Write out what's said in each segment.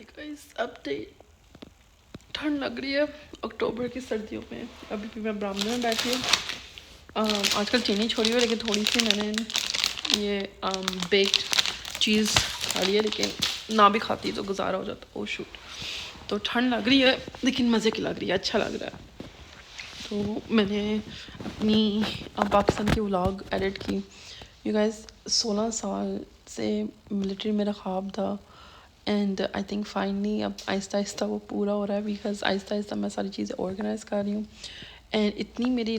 Guys update, ठंड लग रही है अक्टूबर की सर्दियों में। अभी भी मैं बरामदे में बैठी हूँ। आजकल चीनी छोड़ी हुई, लेकिन थोड़ी सी मैंने ये बेक्ड चीज़ खा ली है, लेकिन ना भी खाती तो गुजारा हो जाता। ओ शूट, तो ठंड लग रही है लेकिन मज़े की लग रही है, अच्छा लग रहा है। तो मैंने अपनी पाकिस्तान की व्लॉग एडिट की। यू गाइस, 16 साल से मिलिट्री मेरा ख्वाब था, एंड आई थिंक फाइनली अब आहिस्ता आहिस्ता वो पूरा हो रहा है, बिकॉज आहिस्ता आहिस्ता मैं सारी चीज़ें ऑर्गेनाइज़ कर रही हूँ। एंड इतनी मेरी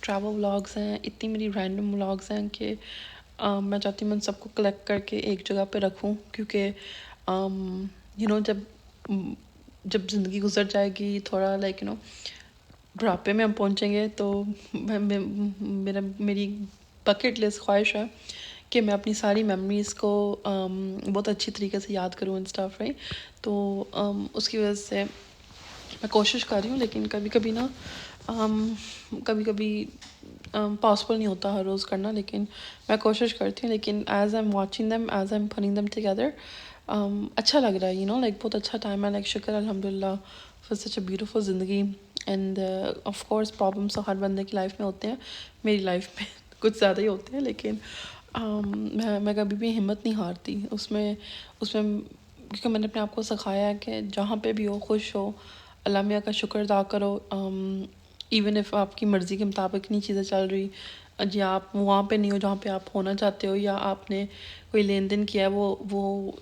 ट्रैवल व्लॉग्स हैं, इतनी मेरी रैंडम व्लॉग्स हैं कि मैं चाहती हूँ मैं सबको कलेक्ट करके एक जगह पे रखूँ, क्योंकि जब जब ज़िंदगी गुजर जाएगी, थोड़ा बुढ़ापे में हम पहुँचेंगे, तो मेरी बकेट लिस्ट ख्वाहिश है कि मैं अपनी सारी मेमोरीज़ को बहुत अच्छी तरीके से याद करूँ एंड स्टफ, राइट। तो उसकी वजह से मैं कोशिश कर रही हूँ, लेकिन कभी कभी ना कभी कभी पॉसिबल नहीं होता हर रोज़ करना, लेकिन मैं कोशिश करती हूँ। लेकिन as I am watching them, as I am putting them together, अच्छा लग रहा है, बहुत अच्छा टाइम है। शुक्र अल्हम्दुलिल्लाह फॉर सच अ ब्यूटीफुल ज़िंदगी। एंड ऑफ कोर्स प्रॉब्लम्स तो हर बंदे की लाइफ में होते हैं, मेरी लाइफ में कुछ ज़्यादा ही होते हैं, लेकिन मैं कभी भी हिम्मत नहीं हारती उसमें उसमें क्योंकि मैंने अपने आप को सिखाया है कि जहाँ पे भी हो खुश हो, अल्लाह मियाँ का शुक्र अदा करो। इवन इफ़ आपकी मर्ज़ी के मुताबिक नहीं चीज़ें चल रही, जी आप वहाँ पे नहीं हो जहाँ पे आप होना चाहते हो, या आपने कोई लेन देन किया है वो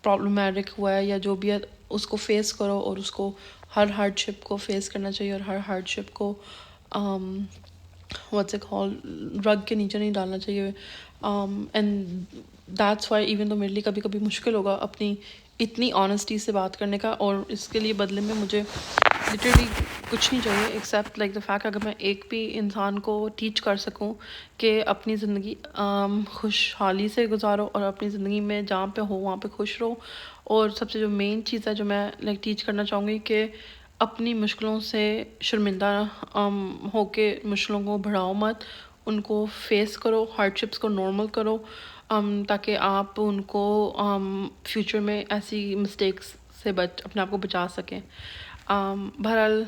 प्रॉब्लमैटिक हुआ है या जो भी है, उसको फेस करो, और उसको हर हार्डशिप को फेस करना चाहिए, और हर हार्डशिप को व्हाट्स इट कॉल्ड रग के नीचे नहीं डालना चाहिए। एंड दैट्स वाई इवन तो मेरे लिए कभी कभी मुश्किल होगा अपनी इतनी ऑनेस्टी से बात करने का, और इसके लिए बदले में मुझे लिटरली कुछ नहीं चाहिए एक्सेप्ट द फैक्ट, अगर मैं एक भी इंसान को टीच कर सकूं कि अपनी ज़िंदगी खुशहाली से गुजारो, और अपनी ज़िंदगी में जहाँ पे हो वहाँ पे खुश रहो। और सबसे जो मेन चीज़ है जो मैं टीच करना चाहूँगी कि अपनी मुश्किलों से शर्मिंदा होके मुश्किलों को बढ़ाओ मत, उनको फेस करो, हार्डशिप्स को नॉर्मल करो, ताकि आप उनको फ्यूचर में ऐसी मिस्टेक्स से अपने आप को बचा सकें। बहरहाल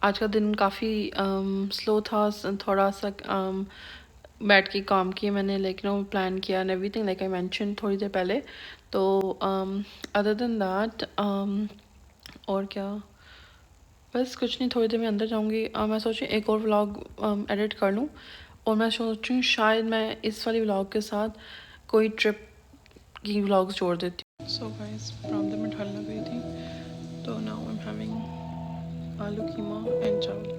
आज का दिन काफ़ी स्लो था, थोड़ा सा बैठ के काम किए मैंने, प्लान किया and everything like I mention थोड़ी देर पहले। तो अदर देन दैट और क्या, बस कुछ नहीं, थोड़ी देर में अंदर जाऊंगी। मैं सोच रही एक और व्लॉग एडिट कर लूँ, और मैं सोच रही हूँ शायद मैं इस वाली व्लॉग के साथ कोई ट्रिप की व्लॉग्स जोड़ देती हूँ। सो गाइस, बरामदे में ठंड लग रही थी, तो नाउ आई एम हैविंग आलू कीमा एंड चावल।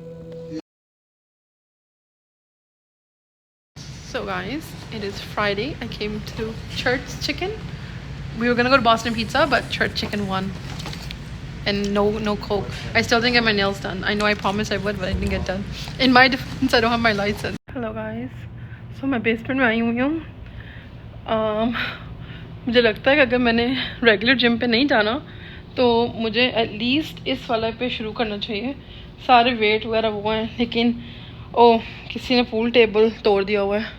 So guys, it is Friday. I came to Church Chicken. We were gonna go to Boston Pizza, but Church Chicken won. And no Coke. I still didn't get my nails done. I know I promised I would, but I didn't get done. In my defense, I don't have my license. Hello guys. So मैं basement में आई हुई हूँ। मुझे लगता है कि अगर मैंने रेगुलर जिम पे नहीं जाना, तो मुझे एटलीस्ट इस वाला पे शुरू करना चाहिए। सारे वेट वगैरह वो हैं, लेकिन किसी ने पूल टेबल तोड़ दिया हुआ है।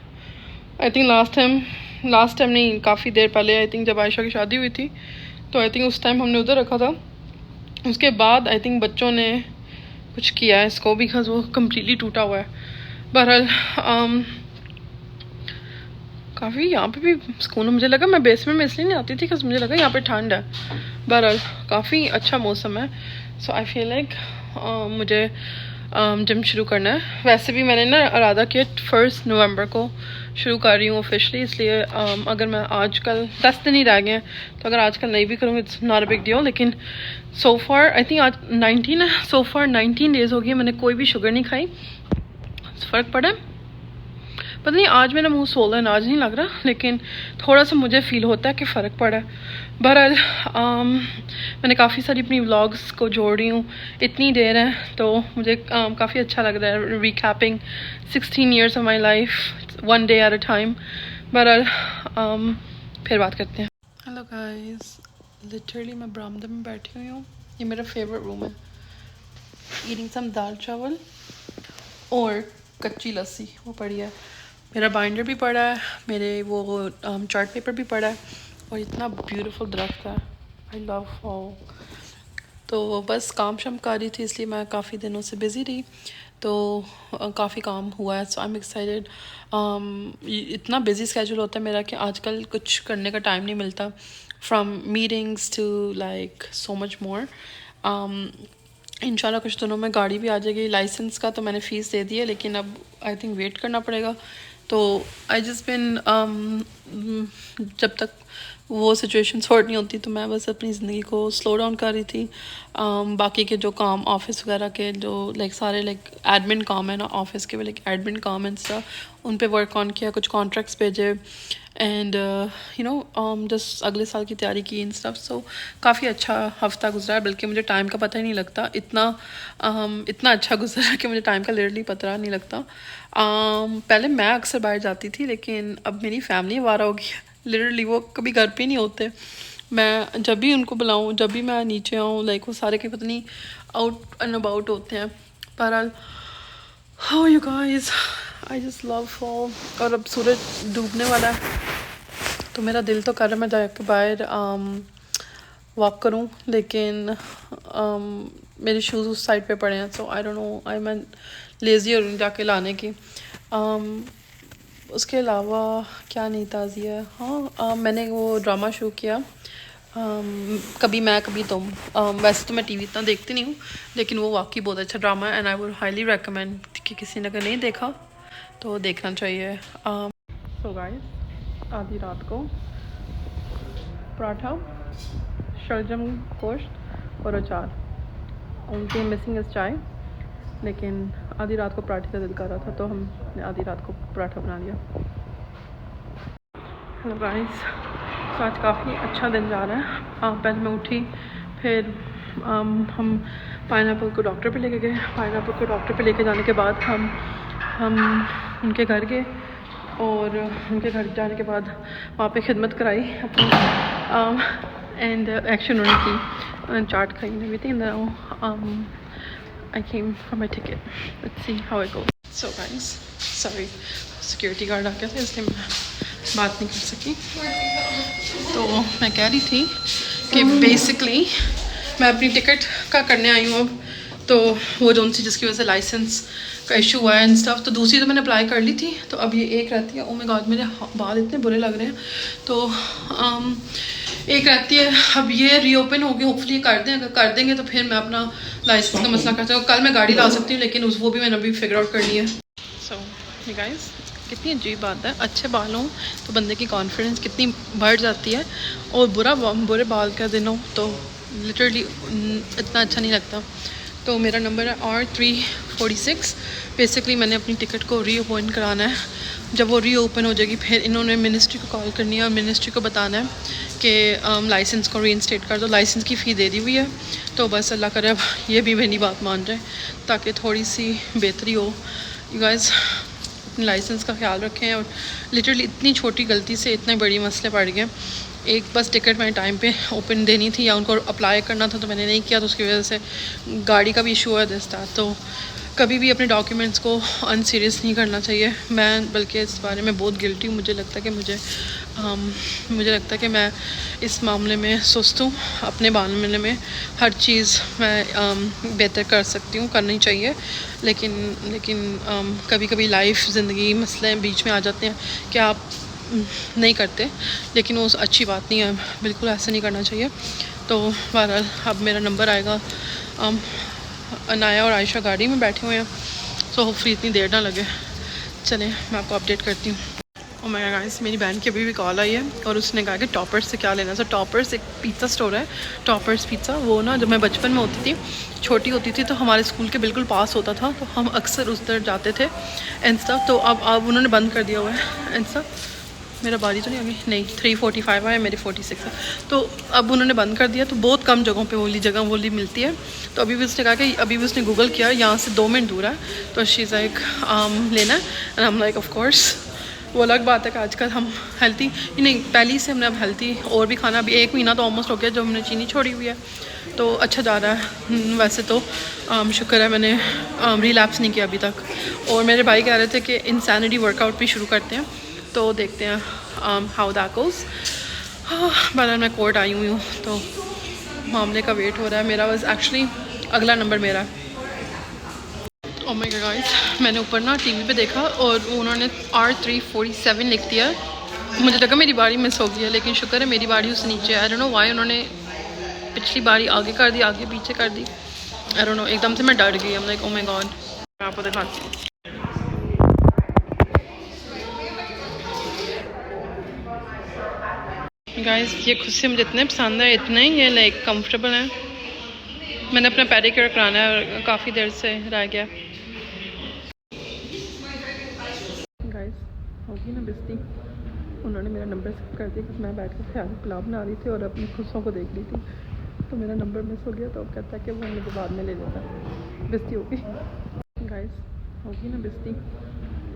आई थिंक लास्ट टाइम नहीं, काफ़ी देर पहले, आई थिंक जब आयशा की शादी हुई थी, तो आई थिंक उस टाइम हमने उधर रखा था। उसके बाद आई थिंक बच्चों ने कुछ किया है इसको, बिकॉज वो कम्प्लीटली टूटा हुआ है। बहरहाल काफ़ी यहाँ पे भी सुकून है। मुझे लगा मैं बेसमेंट में इसलिए नहीं आती थी बिकॉज मुझे लगा यहाँ पे ठंड है। बहरहाल काफ़ी अच्छा मौसम है, सो आई फील लाइक मुझे जिम शुरू करना है। वैसे भी मैंने ना इरादा किया 1 नवंबर को शुरू कर रही हूँ ऑफिशियली, इसलिए अगर मैं आजकल 10 दिन ही रह गए हैं, तो अगर आजकल नहीं भी करूँगी it's not a big deal. लेकिन सो फार आई थिंक आज 19 है, सो फार 19 डेज़ हो गई मैंने कोई भी शुगर नहीं खाई। फ़र्क पड़ा है, पता नहीं आज मेरा मुंह सोलन आज नहीं लग रहा, लेकिन थोड़ा सा मुझे फील होता है कि फ़र्क पड़ा है। बहरहाल मैंने काफ़ी सारी अपनी व्लॉग्स को जोड़ रही हूँ, इतनी देर है तो मुझे काफ़ी अच्छा लग रहा है रिकैपिंग 16 years of my life, 1 day at a time। बहरहाल फिर बात करते हैं। हेलो गाइस, लिटरली मैं बरामदे में बैठी हुई हूँ, ये मेरा फेवरेट रूम है। ईटिंग सम दाल चावल और कच्ची लस्सी वो पड़ी है, मेरा बाइंडर भी पड़ा है, मेरे वो चार्ट पेपर भी पड़ा है, और इतना ब्यूटीफुल दरख्त है। I love fall. तो बस काम शाम कर रही थी, इसलिए मैं काफ़ी दिनों से बिज़ी रही, तो काफ़ी काम हुआ है। सो आई एम एक्साइटेड। इतना बिज़ी स्केजूल होता है मेरा कि आजकल कुछ करने का टाइम नहीं मिलता, from meetings to like so much more. इंशाल्लाह कुछ दिनों में गाड़ी भी आ जाएगी। लाइसेंस का तो मैंने फ़ीस दे दी है, लेकिन अब आई थिंक वेट करना पड़ेगा। तो आई जस्ट बिन जब तक वो सिचुएशन सॉर्ट नहीं होती, तो मैं बस अपनी ज़िंदगी को स्लो डाउन कर रही थी। बाकी के जो काम ऑफिस वगैरह के जो लाइक सारे लाइक एडमिन काम है ना ऑफिस के, लाइक एडमिन काम एंड स्टफ, उन पे वर्क ऑन किया, कुछ कॉन्ट्रैक्ट्स भेजे एंड यू नो जस्ट अगले साल की तैयारी की इन स्टफ। सो काफ़ी अच्छा हफ्ता गुजरा है, बल्कि मुझे टाइम का पता ही नहीं लगता। इतना अच्छा गुजरा कि मुझे टाइम का लिटरली पता नहीं लगता। पहले मैं अक्सर बाहर जाती थी, लेकिन अब मेरी फैमिली आवारा हो गई है। लिटरली वो कभी घर पे नहीं होते। मैं जब भी उनको बुलाऊं, जब भी मैं नीचे आऊँ, लाइक वो सारे के पता नहीं आउट एंड अबाउट होते हैं। बहरहाल how you guys, I just love fall. और अब सूरज डूबने वाला है, तो मेरा दिल तो कर रहा है मैं जाके बाहर वॉक करूं, लेकिन मेरे शूज़ उस साइड पे पड़े हैं। सो आई डोंट नो, आई मैं लेज़ी हो रही हूँ जाके लाने की। उसके अलावा क्या नहीं ताज़ी है। हाँ, मैंने वो ड्रामा शुरू किया, कभी मैं कभी तुम। वैसे तो मैं टीवी इतना देखती नहीं हूँ, लेकिन वो वाकई बहुत अच्छा ड्रामा है and I would highly recommend कि किसी ने अगर नहीं देखा तो देखना चाहिए। सो गाइस, आधी रात को पराठा, शलजम गोश्त और अचार। उनकी मिसिंग इस चाय, लेकिन आधी रात को पराठे का दिल कर रहा था, तो हमने आधी रात को पराठा बना लिया। हेलो गाइस, तो आज काफ़ी अच्छा दिन जा रहा है। पहले मैं उठी, फिर हम पाइनएप्पल को डॉक्टर पे लेके गए। पाइनएप्पल को डॉक्टर पे लेके जाने के बाद हम उनके घर गए, और उनके घर जाने के बाद वहाँ पे खिदमत कराई अपनी, एंड एक्शन उन्होंने की, चाट खाई and everything. I came for my ticket. Let's see how it goes. So guys, sorry, security guard आ गया था, इसलिए मैं बात नहीं कर सकी। तो मैं कह रही थी कि बेसिकली मैं अपनी टिकट का करने आई हूँ अब। तो वो जो सी जिसकी वजह से लाइसेंस का इशू हुआ है एंड स्टफ, तो दूसरी तो मैंने अप्लाई कर ली थी, तो अब ये एक रहती है। ओ माय गॉड, मेरे बाल इतने बुरे लग रहे हैं। तो एक रहती है, अब ये रीओपन होगी, होपफुली कर दें। अगर कर देंगे तो फिर मैं अपना लाइसेंस का मसला कर सकूँ। कल मैं गाड़ी ला सकती हूँ, लेकिन वो भी मैंने अभी फिगर आउट करनी है। सो ये गाइस, कितनी अजीब बात है, अच्छे बाल हों तो बंदे की कॉन्फिडेंस कितनी बढ़ जाती है, और बुरे बाल का दिन हो तो लिटरली इतना अच्छा नहीं लगता। तो मेरा नंबर है R346। बेसिकली मैंने अपनी टिकट को रीओपन कराना है। जब वो रीओपन हो जाएगी, फिर इन्होंने मिनिस्ट्री को कॉल करनी है और मिनिस्ट्री को बताना है कि लाइसेंस को रीइंस्टेट कर दो। लाइसेंस की फ़ी दे दी हुई है, तो बस अल्लाह करे अब ये भी मेरी बात मान जाए, ताकि थोड़ी सी बेहतरी हो। यू गाइस अपने लाइसेंस का ख्याल रखें, और लिटरली इतनी छोटी गलती से इतने बड़ी मसले पड़ गए। एक बस टिकट मैंने टाइम पे ओपन देनी थी या उनको अप्लाई करना था, तो मैंने नहीं किया, तो उसकी वजह से गाड़ी का भी इशू है दिस दैट। तो कभी भी अपने डॉक्यूमेंट्स को अनसीरियस नहीं करना चाहिए। मैं बल्कि इस बारे में बहुत गिल्टी हूँ। मुझे लगता है कि मुझे लगता है कि मैं इस मामले में सुस्त हूँ। अपने मामले में हर चीज़ मैं बेहतर कर सकती हूँ, करनी चाहिए, लेकिन कभी कभी लाइफ ज़िंदगी मसले बीच में आ जाते हैं कि आप नहीं करते, लेकिन वो अच्छी बात नहीं है, बिल्कुल ऐसा नहीं करना चाहिए। तो बहरहाल अब मेरा नंबर आएगा। अनाया और आयशा गाड़ी में बैठे हुए हैं, सो होपफुली इतनी देर ना लगे। चलें, मैं आपको अपडेट करती हूँ। और मैं गाइस, मेरी बहन की अभी भी कॉल आई है, और उसने कहा कि टॉपर्स से क्या लेना। सो टॉपर्स एक पिज़्ज़ा स्टोर है, टॉपर्स पिज़्ज़ा। वो ना, जब मैं बचपन में होती थी, छोटी होती थी, तो हमारे स्कूल के बिल्कुल पास होता था, तो हम अक्सर उस तरफ जाते थे एंड स्टफ। तो अब उन्होंने बंद कर दिया हुआ है एंड स्टफ। मेरा बारी तो नहीं आ गई, नहीं 345 है, मेरे 46 है। तो अब उन्होंने बंद कर दिया, तो बहुत कम जगहों पे वोली मिलती है। तो अभी भी उसने कहा कि अभी भी उसने गूगल किया, यहाँ से 2 मिनट दूर है, तो शी इज़ लाइक लेना है and I am like of course. वो अलग बात है कि आजकल हम हेल्थी नहीं, पहले से हमने अब हेल्थी और भी खाना, अभी 1 महीना तो ऑलमोस्ट हो गया जब हमने चीनी छोड़ी हुई है, तो अच्छा जा रहा है। वैसे तो शुक्र है मैंने रिलैप्स नहीं किया अभी तक। और मेरे भाई कह रहे थे कि इंसैनिटी वर्कआउट भी शुरू करते हैं, तो देखते हैं हाउ दैट गोज़। बहरहाल मैं कोर्ट आई हुई हूँ तो मामले का वेट हो रहा है। मेरा बस एक्चुअली अगला नंबर मेरा है। ओह माय गॉड गाइस, मैंने ऊपर ना टीवी पे देखा और उन्होंने R347 लिख दिया। मुझे लगा मेरी बारी मिस हो गई है, लेकिन शुक्र है मेरी बारी उससे नीचे है। आई डोंट नो व्हाई उन्होंने पिछली बारी आगे कर दी, आगे पीछे कर दी। आई डोंट नो, एकदम से मैं डर गई। I'm like, oh my god। मैं आपको दिखाती हूँ गाइस, ये खुद से मुझे इतने पसंद है, इतने ही ये लाइक कंफर्टेबल है। मैंने अपना पेडिक्योर कराना है, काफ़ी देर से रह गया। गाइस होगी ना बेइज्जती, उन्होंने मेरा नंबर स्किप कर दिया क्योंकि मैं बैठ कर ख्याल पुलाव बना रही थी और अपनी खुशियों को देख रही थी। तो मेरा नंबर मिस हो गया, तो अब कहता है कि वो मुझे बाद में ले लेता। बेइज्जती होगी गाइस, होगी ना बेइज्जती।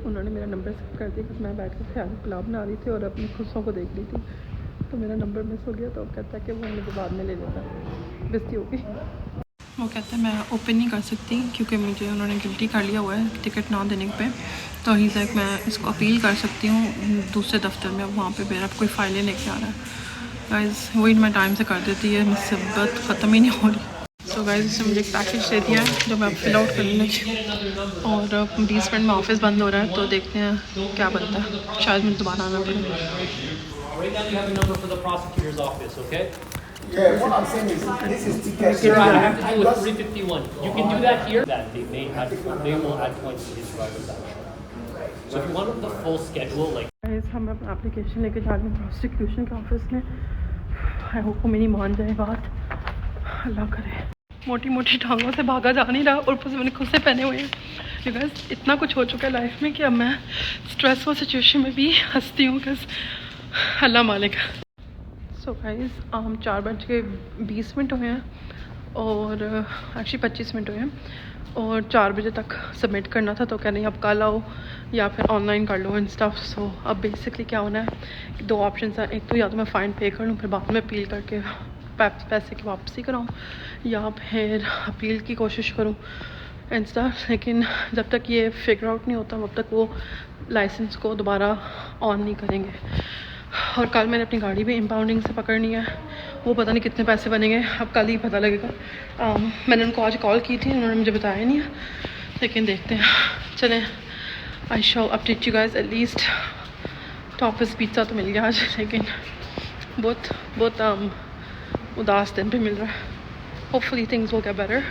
उन्होंने मेरा नंबर स्किप कर दिया क्योंकि मैं बैठ कर ख्याल पुलाव बना रही थी और अपनी खुशियों को देख रही थी। तो मेरा नंबर मिस हो गया, तो अब कहता है कि वो मुझे बाद में ले लेता। बेइज्जती होगी। वो कहता है मैं ओपन नहीं कर सकती क्योंकि मुझे उन्होंने गिल्टी कर लिया हुआ है टिकट ना देने पे। तो ही लाइक मैं इसको अपील कर सकती हूँ दूसरे दफ्तर में। अब वहाँ पे मेरा कोई फाइलें लेके आ रहा है। गाइस वही मैं टाइम से कर देती है, मुसीबत ख़त्म ही नहीं हो रही। सो गाइस इसने मुझे एक पैकेज दे दिया है जो मैं फिल आउट करने लगी हूँ और 20 मिनट में ऑफिस बंद हो रहा है, तो देखते हैं क्या बनता है। शायद मुझे दोबारा आना पड़े। Yeah, what I'm saying is, this is ticket. Sir, I have to do with 351. You can do that here. That they will add points to his driver's license. So if you want the full schedule, like. हम अपना application लेके जा रहे हैं prosecution के office में। I hope को मेरी मान जाए बात, अल्लाह करे। मोटी मोटी टांगों से भागा जा नहीं रहा और ऊपर से मैंने खुद से पहने हुए हैं। बिकॉज इतना कुछ हो चुका है लाइफ में कि अब मैं स्ट्रेसफुल सिचुएशन में भी हंसती हूँ बिकॉज अल्लाह मालिक। सो गाइस 4:20 हुए हैं और एक्चुअली 25 मिनट हुए हैं और 4 बजे तक सबमिट करना था। तो कह रही अब कल आओ या फिर ऑनलाइन कर लो एंड स्टफ। सो अब बेसिकली क्या होना है कि 2 ऑप्शन हैं। एक तो या तो मैं फ़ाइन पे कर लूँ फिर बाद में अपील करके पैसे की वापसी कराऊँ, या फिर अपील की कोशिश करूँ एंड स्टफ। लेकिन जब तक ये फिगर आउट नहीं होता तब तक वो लाइसेंस को दोबारा ऑन नहीं करेंगे। और कल मैंने अपनी गाड़ी भी इम्पाउंडिंग से पकड़नी है, वो पता नहीं कितने पैसे बनेंगे, अब कल ही पता लगेगा। मैंने उनको आज कॉल की थी, उन्होंने मुझे बताया नहीं है, लेकिन देखते हैं। चलें, I shall update you guys. At least toffees pizza तो मिल गया आज, लेकिन बहुत उदास दिन पे मिल रहा है। Hopefully things will get better,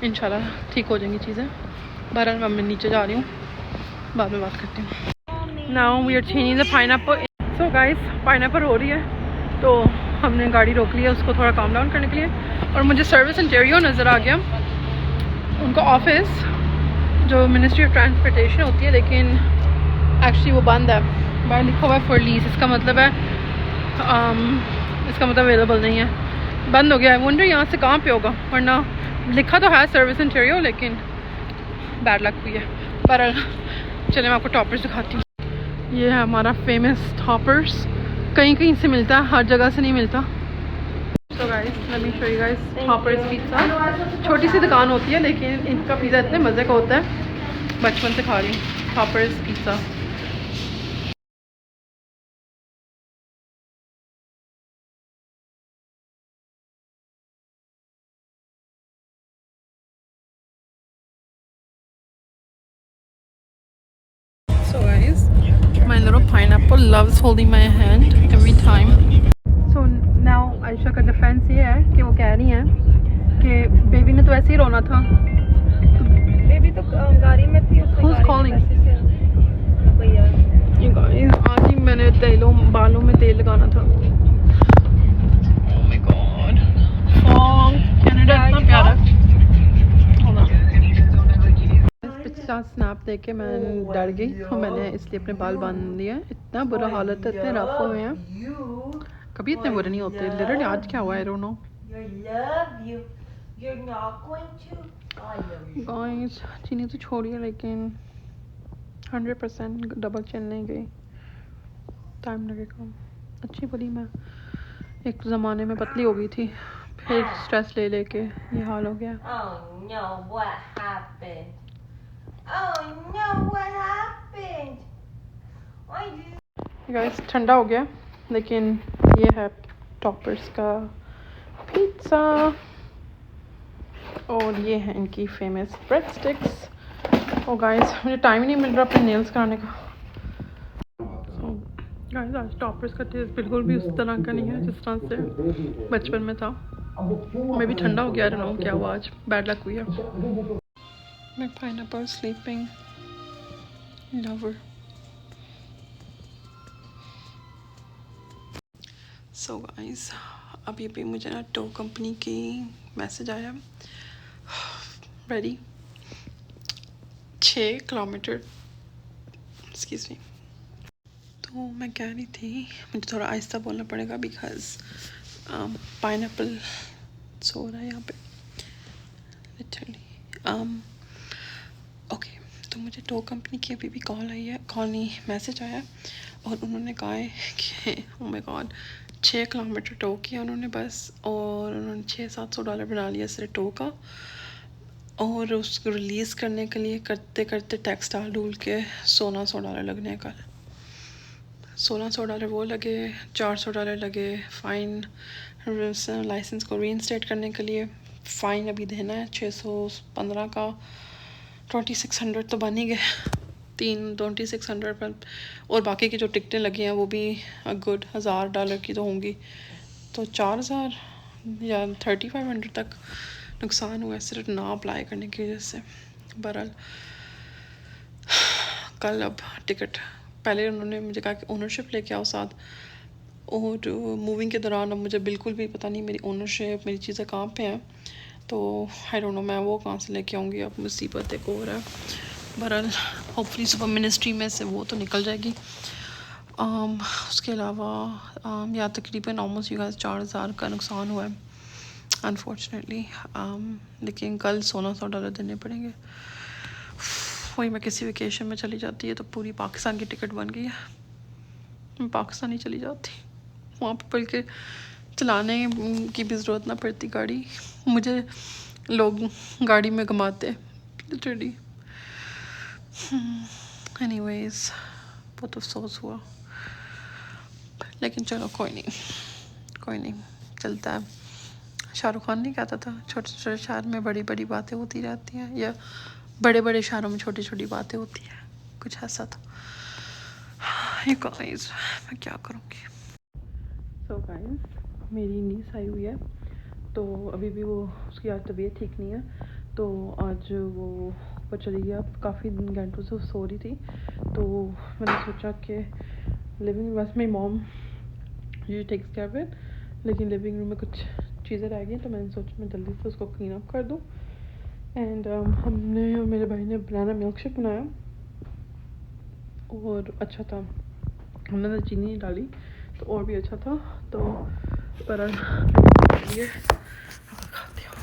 इंशाल्लाह ठीक हो जाएंगी चीज़ें। बहरहाल मैं नीचे जा रही हूँ, बाद में बात करती हूँ। Now we are changing the pineapple. So guys pineapple हो रही है तो हमने गाड़ी रोक लिया उसको थोड़ा काम डाउन करने के लिए। और मुझे सर्विस इंटीरियर नज़र आ गया, उनका ऑफिस जो मिनिस्ट्री ऑफ ट्रांसपोर्टेशन होती है, लेकिन एक्चुअली वो बंद है। बाहर लिखा हुआ है फॉर लीज, इसका मतलब अवेलेबल नहीं है, बंद हो गया है। वंडर यहाँ से कहाँ पे होगा, वरना लिखा तो है सर्विस इंटीरियर, लेकिन बैड लक हुई है। पर चले मैं आपको टॉपर्स दिखाती हूँ। ये है हमारा फेमस टॉपर्स, कहीं कहीं से मिलता है, हर जगह से नहीं मिलता। So guys let me show you guys toppers pizza. छोटी सी दुकान होती है लेकिन इनका पिज़्ज़ा इतने मज़े का होता है, बचपन से खा रही हूँ toppers pizza. So guys, my little pineapple loves holding my hand every time. So now Ayesha का डिफेंस ये है कि वो कह रही हैं कि बेबी ने तो ऐसे ही रोना था। बेबी तो गाड़ी में थी, उसने Who's calling? भैया। You guys, आज ही मैंने बालों में तेल लगाना था। Oh my god, कनाडा इतना प्यारा। पिछला स्नैप देख के मैं डर गई तो मैंने इसलिए अपने बाल बांध लिए। इतना बुरा हालत है, इतने रफ हुए हैं, कभी इतने बुरे नहीं होते। लिटरली आज क्या हुआ, आई डोंट नो गाइस। चीनी तो छोड़िए, लेकिन 100% डबल चिन नहीं गई, टाइम लगेगा। अच्छी भली मैं एक ज़माने में पतली हो गई थी, फिर स्ट्रेस ले लेके ये हाल हो गया। Oh no, what happened? Oh no, what happened? Guys ठंडा हो गया, लेकिन ये है टॉपर्स का पिज़्ज़ा और ये है इनकी फेमस ब्रेड स्टिक्स। और गाइस मुझे टाइम ही नहीं मिल रहा अपने नेल्स कराने का। गाइस आज टॉपर्स का टेस्ट बिल्कुल भी उस तरह का नहीं है जिस तरह से बचपन में था। मैं भी ठंडा हो गया, आई डोंट नो क्या हुआ, आज बैड लक हुई है। मैं pineapple sleeping lover. So guys अभी भी मुझे ना टो कंपनी की मैसेज आया, रेडी 6 किलोमीटर, एक्सक्यूज मी। तो मैं कह रही थी मुझे थोड़ा आहिस्ता बोलना पड़ेगा बिकॉज पाइनएप्पल सो रहा है यहाँ पे लिटरली। ओके, तो मुझे टो कंपनी की अभी भी कॉल आई है, कॉल नहीं मैसेज आया और उन्होंने कहा है कि oh my god 6 kilometre tow किया उन्होंने बस, और उन्होंने $600-700 बना लिया सिर्फ टो का। और उसको रिलीज़ करने के लिए करते करते टैक्स डाल डूल के $1600 लगने हैं कल। $1600 वो लगे, $400 लगे फ़ाइन लाइसेंस को रीइंस्टेट करने के लिए। फ़ाइन अभी देना है 615 का, 2600 तो बन ही गए, 2600 पर। और बाकी की जो टिकटें लगी हैं वो भी गुड $1000 की तो होंगी, तो 4000 या 3500 तक नुकसान हुआ है सिर्फ ना अप्लाई करने की वजह से। बहरहाल कल अब टिकट, पहले उन्होंने मुझे कहा कि ओनरशिप लेके आओ साथ, और मूविंग के दौरान अब मुझे बिल्कुल भी पता नहीं मेरी ओनरशिप, मेरी चीज़ें कहाँ पे हैं, तो आई डोंट नो मैं वो कहाँ से लेके आऊँगी। अब मुसीबत एक और है। बहरहाल होपफुली सुबह मिनिस्ट्री में से वो तो निकल जाएगी। उसके अलावा या तकरीबन ऑलमोस्ट यू गाइस 4000 का नुकसान हुआ है अनफॉर्चुनेटली। लेकिन कल $1600 देने पड़ेंगे। वही मैं किसी वेकेशन में चली जाती है तो पूरी पाकिस्तान की टिकट बन गई है, मैं पाकिस्तान ही चली जाती, वहाँ पर बल्कि चलाने की भी ज़रूरत ना पड़ती गाड़ी, मुझे लोग गाड़ी में घुमाते लिटरली। एनीवेज बहुत अफसोस हुआ, लेकिन चलो कोई नहीं चलता है। शाहरुख खान नहीं कहता था छोटे छोटे शहर में बड़ी बड़ी बातें होती रहती हैं, या बड़े बड़े शहरों में छोटी छोटी बातें होती हैं, कुछ ऐसा था। ये गाइस मैं क्या करूँगी। सो गाइस मेरी नीस आई हुई है, तो अभी भी वो उसकी आज तबीयत ठीक नहीं है, तो आज वो ऊपर चली गया, काफ़ी घंटों से सो रही थी। तो मैंने सोचा कि लिविंग, बस मेरी मॉम ये टेक्स केयर ऑफ, लेकिन लिविंग रूम में कुछ चीज़ें रह गई, तो मैंने सोचा मैं जल्दी से उसको क्लीन अप कर दूँ। एंड हमने और मेरे भाई ने बनाना मिल्क शेक बनाया और अच्छा था, हमने तो चीनी नहीं डाली तो और भी अच्छा था। तो पर ये खाती हूँ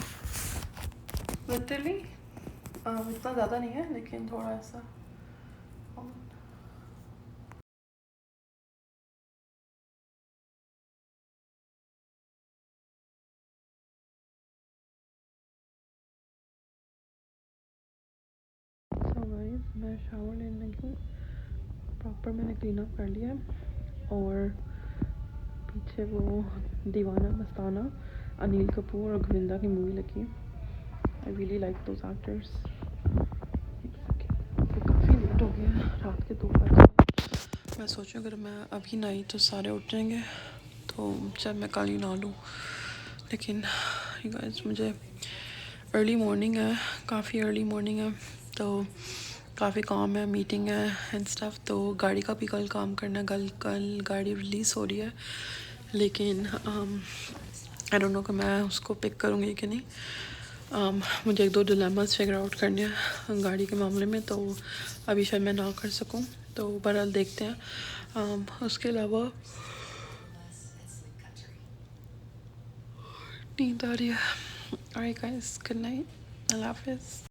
लिटरली, इतना ज़्यादा नहीं है लेकिन थोड़ा ऐसा। मैं शावर लेने लगी, प्रॉपर मैंने क्लीन अप कर लिया, और पीछे वो दीवाना मस्ताना अनिल कपूर और गोविंदा की मूवी लगी। I really like those actors. काफ़ी लेट हो गया, रात के 2 बजे। मैं सोचूं अगर मैं अभी नहाई तो सारे उठ जाएंगे, तो जब मैं कल ही नहा लूँ, लेकिन यू गाइस मुझे अर्ली मॉर्निंग है, काफ़ी अर्ली मॉर्निंग है, तो काफ़ी काम है, मीटिंग है एंड स्टफ, तो गाड़ी का भी कल काम करना है। कल गाड़ी रिलीज़ हो रही है, लेकिन आई डोंट नो कि मैं उसको पिक करूँगी कि नहीं। मुझे 1-2 डिलेमास फिगर आउट करने हैं गाड़ी के मामले में, तो अभी शायद मैं ना कर सकूँ, तो बहरहाल देखते हैं। उसके अलावा नींद आ रही है। ऑलराइट गाइस, गुड नाइट, अल्लाह हाफिज़।